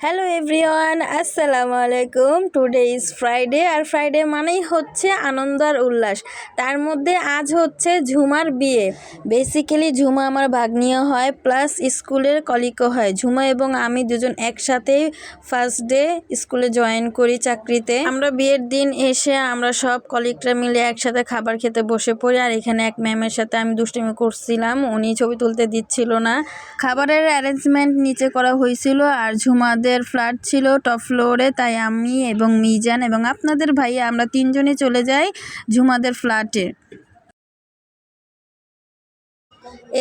Hello everyone, আসসালামু আলাইকুম। Today is Friday, আর ফ্রাইডে মানেই হচ্ছে আনন্দ আর উল্লাস। তার মধ্যে আজ হচ্ছে ঝুমার বিয়ে। বেসিক্যালি ঝুমা আমার ভাগ্নিও হয়, প্লাস স্কুলের কলিগও হয়। ঝুমা এবং আমি দুজন একসাথেই ফার্স্ট ডে স্কুলে জয়েন করি চাকরিতে। আমরা বিয়ের দিন এসে আমরা সব কলিগরা মিলে একসাথে খাবার খেতে বসে পড়ি। আর এখানে এক ম্যামের সাথে আমি দুষ্টুমি করছিলাম, উনি ছবি তুলতে দিচ্ছিল না। খাবারের অ্যারেঞ্জমেন্ট নিচে করা হয়েছিল, আর ঝুমাদের ফ্ল্যাট ছিল টপ ফ্লোরে, তাই আমি এবং মিজান এবং আপনাদের ভাইয়া আমরা তিনজনে চলে যাই ঝুমাদের ফ্ল্যাটে।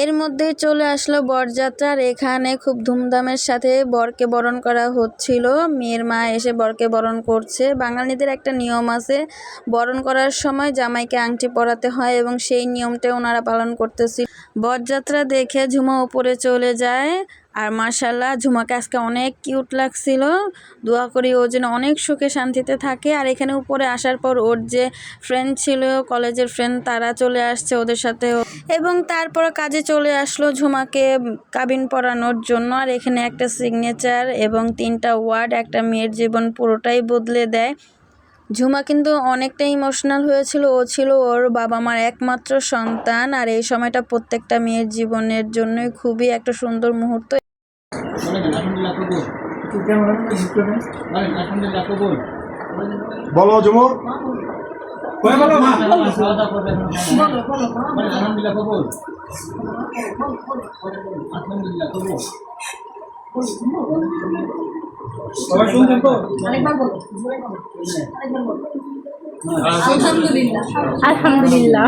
এর মধ্যে চলে আসলো বরযাত্রার। এখানে খুব ধুমধামের সাথে বরকে বরণ করা হচ্ছিল। মেয়ের মা এসে বরকে বরণ করছে। বাঙালিদের একটা নিয়ম আছে, বরণ করার সময় জামাইকে আংটি পরাতে হয় এবং সেই নিয়মটা ওনারা পালন করতেছিল। বরযাত্রা দেখে ঝুমা উপরে চলে যায়। আর মাশাআল্লাহ ঝুমাকে আজকে অনেক কিউট লাগছিল। দোয়া করি ও যেন অনেক সুখে শান্তিতে থাকে। আর এখানে উপরে আসার পর ওর যে ফ্রেন্ড ছিল, কলেজের ফ্রেন্ড, তারা চলে আসছে ওদের সাথে, এবং তারপর কাজে চলে আসলো ঝুমাকে কাবিন পরানোর জন্য। আর এখানে একটা সিগনেচার এবং 3টা ওয়ার্ড একটা মেয়ের জীবন পুরোটাই বদলে দেয়। ঝুমা কিন্তু অনেকটা ইমোশনাল হয়েছিল। ও ছিল ওর বাবা মার একমাত্র সন্তান, আর এই সময়টা প্রত্যেকটা মেয়ের জীবনের জন্যই খুবই একটা সুন্দর মুহূর্ত। বলো ঝুমু, আলহামদুলিল্লাহ।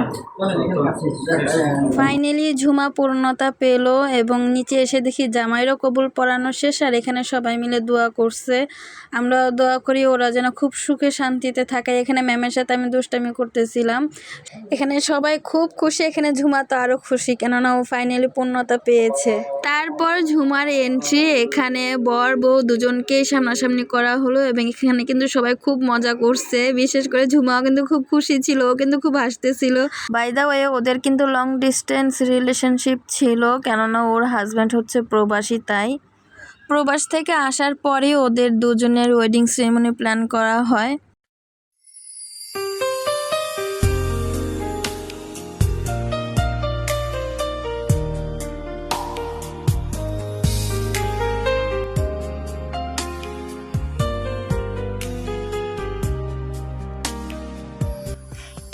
ফাইনালি ঝুমা পূর্ণতা পেল এবং নিচে এসে দেখি জামাইরও কবুল পরানো শেষ। আর এখানে সবাই মিলে দোয়া করছে, আমরা দোয়া করি ওরা যেন খুব সুখে শান্তিতে থাকে। এখানে ম্যামের সাথে আমি দুষ্টামি করতেছিলাম। এখানে সবাই খুব খুশি, এখানে ঝুমা তো আরও খুশি, কেননা ও ফাইনালি পূর্ণতা পেয়েছে। তারপর ঝুমার এন্ট্রি, এখানে বর বউ দুজনকেই সামনাসামনি করা হলো এবং এখানে কিন্তু সবাই খুব মজা করছে। বিশেষ করে ঝুমাও কিন্তু খুব খুশি ছিল, ও কিন্তু খুব হাসতেছিল। বাই দ্য ওয়ে ওদের কিন্তু লং ডিস্টেন্স রিলেশনশিপ ছিল, কেননা ওর হাজব্যান্ড হচ্ছে প্রবাসী। তাই প্রবাস থেকে আসার পরে ওদের দুজনের ওয়েডিং সেরেমনি প্ল্যান করা হয়।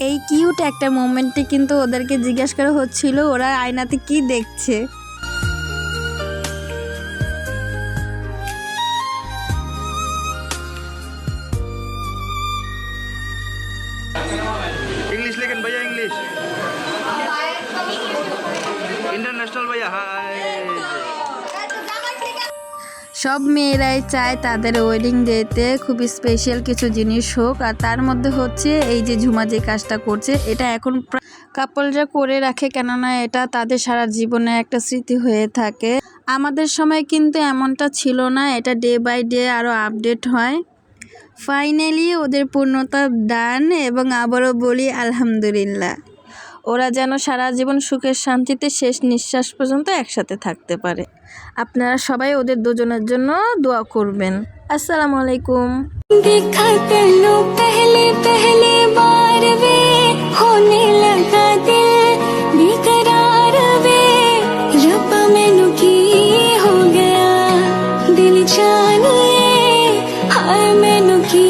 এই কিউট একটা মোমেন্টে কিন্তু ওদেরকে জিজ্ঞাসা করা হচ্ছিল ওরা আয়নাতে কি দেখছে। इंग्लिश लेकिन भैया इंग्लिश इंटरनेशनल भैया हाय। সব মেয়েরাই চায় তাদের ওয়েডিং ডেতে খুব স্পেশাল কিছু জিনিস হোক, আর তার মধ্যে হচ্ছে এই যে ঝুমা যে কাজটা করছে, এটা এখন কাপলরা করে রাখে, কেননা এটা তাদের সারা জীবনে একটা স্মৃতি হয়ে থাকে। আমাদের সময় কিন্তু এমনটা ছিল না, এটা ডে বাই ডে আরও আপডেট হয়। ফাইনালি ওদের পূর্ণতা ডান, এবং আবারও বলি আলহামদুলিল্লাহ। ওরা যেন সারা জীবন সুখের শান্তিতে শেষ নিঃশ্বাস পর্যন্ত একসাথে থাকতে পারে। আপনারা সবাই ওদের দুজনের জন্য দোয়া করবেন। আসসালামু আলাইকুম। देखा तेनू पहले पहले बार वे होने लगा दिल बेकरार वे रब्बा मैनू की हो गया दिल जानिए हाय मैनू की